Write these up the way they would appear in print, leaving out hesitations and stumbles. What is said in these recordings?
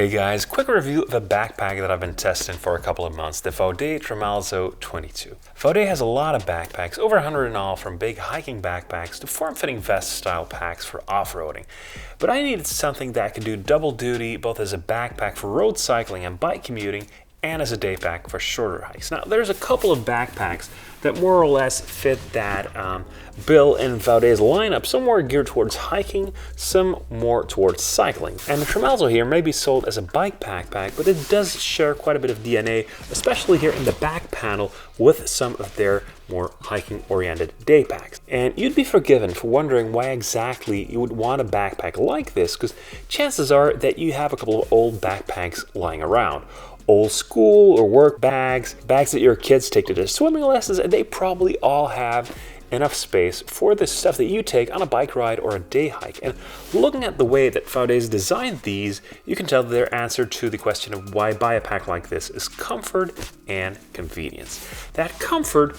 Hey guys, quick review of a backpack that I've been testing for a couple of months, the Vaude Tremalzo 22. Vaude has a lot of backpacks, over 100 in all, from big hiking backpacks to form-fitting vest-style packs for off-roading. But I needed something that could do double duty, both as a backpack for road cycling and bike commuting, and as a day pack for shorter hikes. Now, there's a couple of backpacks that more or less fit that bill in Vaude's lineup. Some more geared towards hiking, some more towards cycling. And the Tremalzo here may be sold as a bike backpack, but it does share quite a bit of DNA, especially here in the back panel with some of their more hiking-oriented day packs. And you'd be forgiven for wondering why exactly you would want a backpack like this, because chances are that you have a couple of old backpacks lying around. Old school or work bags that your kids take to their swimming lessons, and they probably all have enough space for the stuff that you take on a bike ride or a day hike. And looking at the way that Vaude's designed these, you can tell that their answer to the question of why buy a pack like this is comfort and convenience. That comfort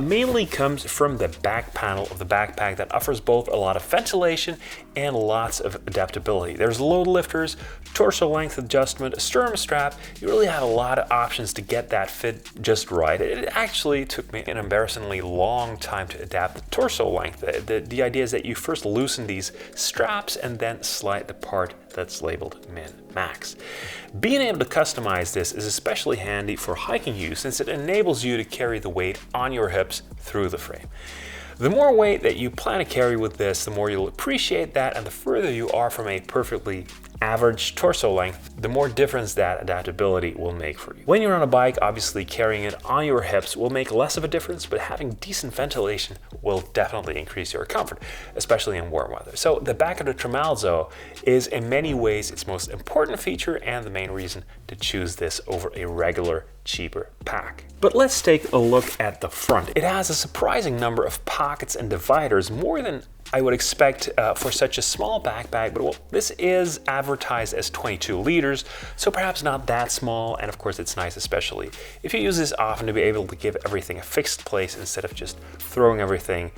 mainly comes from the back panel of the backpack that offers both a lot of ventilation and lots of adaptability. There's load lifters, torso length adjustment, a sternum strap. You really have a lot of options to get that fit just right. It actually took me an embarrassingly long time to adapt the torso length. The idea is that you first loosen these straps and then slide the part that's labeled min-max. Being able to customize this is especially handy for hiking use, since it enables you to carry the weight on your hips through the frame. The more weight that you plan to carry with this, the more you'll appreciate that, and the further you are from a perfectly average torso length, the more difference that adaptability will make for you. When you're on a bike, obviously carrying it on your hips will make less of a difference, but having decent ventilation will definitely increase your comfort, especially in warm weather. So the back of the Tremalzo is in many ways its most important feature and the main reason to choose this over a regular, cheaper pack. But let's take a look at the front. It has a surprising number of pockets and dividers, more than I would expect for such a small backpack, but well, this is advertised as 22 liters, so perhaps not that small, and of course it's nice especially if you use this often to be able to give everything a fixed place instead of just throwing everything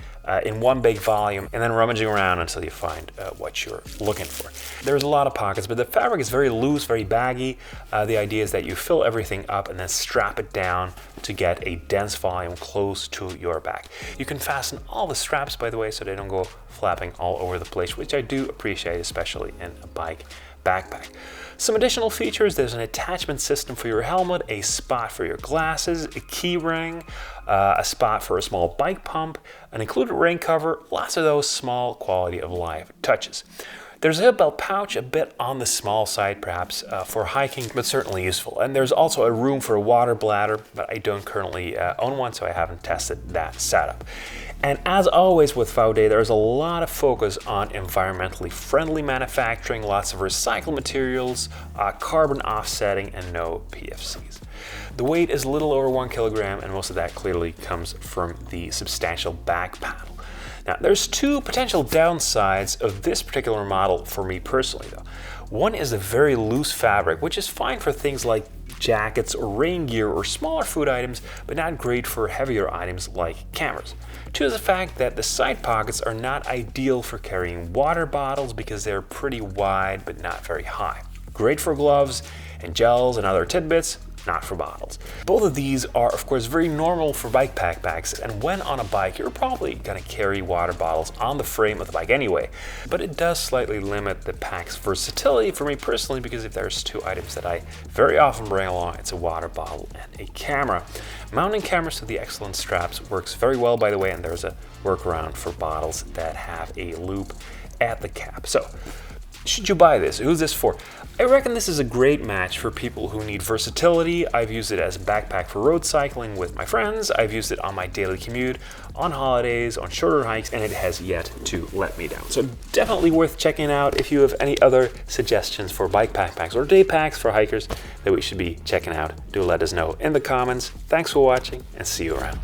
in one big volume and then rummaging around until you find what you're looking for. There's a lot of pockets, but the fabric is very loose, very baggy. The idea is that you fill everything up and then strap it down to get a dense volume close to your back. You can fasten all the straps, by the way, so they don't go flapping all over the place, which I do appreciate, especially in a bike backpack. Some additional features: there's an attachment system for your helmet, a spot for your glasses, a key ring, a spot for a small bike pump, an included rain cover, lots of those small quality of life touches. There's a hip belt pouch, a bit on the small side perhaps for hiking, but certainly useful. And there's also a room for a water bladder, but I don't currently own one, so I haven't tested that setup. And as always with Vaude, there's a lot of focus on environmentally friendly manufacturing, lots of recycled materials, carbon offsetting, and no PFCs. The weight is a little over 1 kilogram, and most of that clearly comes from the substantial back panel. Now, there's two potential downsides of this particular model for me personally, though. One is the very loose fabric, which is fine for things like jackets or rain gear or smaller food items, but not great for heavier items like cameras. Two is the fact that the side pockets are not ideal for carrying water bottles because they're pretty wide but not very high. Great for gloves and gels and other tidbits, not for bottles. Both of these are, of course, very normal for bike backpacks, and when on a bike, you're probably going to carry water bottles on the frame of the bike anyway, but it does slightly limit the pack's versatility for me personally, because if there's two items that I very often bring along, it's a water bottle and a camera. Mounting cameras to the excellent straps works very well, by the way, and there's a workaround for bottles that have a loop at the cap. So, should you buy this? Who's this for? I reckon this is a great match for people who need versatility. I've used it as a backpack for road cycling with my friends. I've used it on my daily commute, on holidays, on shorter hikes, and it has yet to let me down. So definitely worth checking out. If you have any other suggestions for bike backpacks or day packs for hikers that we should be checking out, do let us know in the comments. Thanks for watching, and see you around.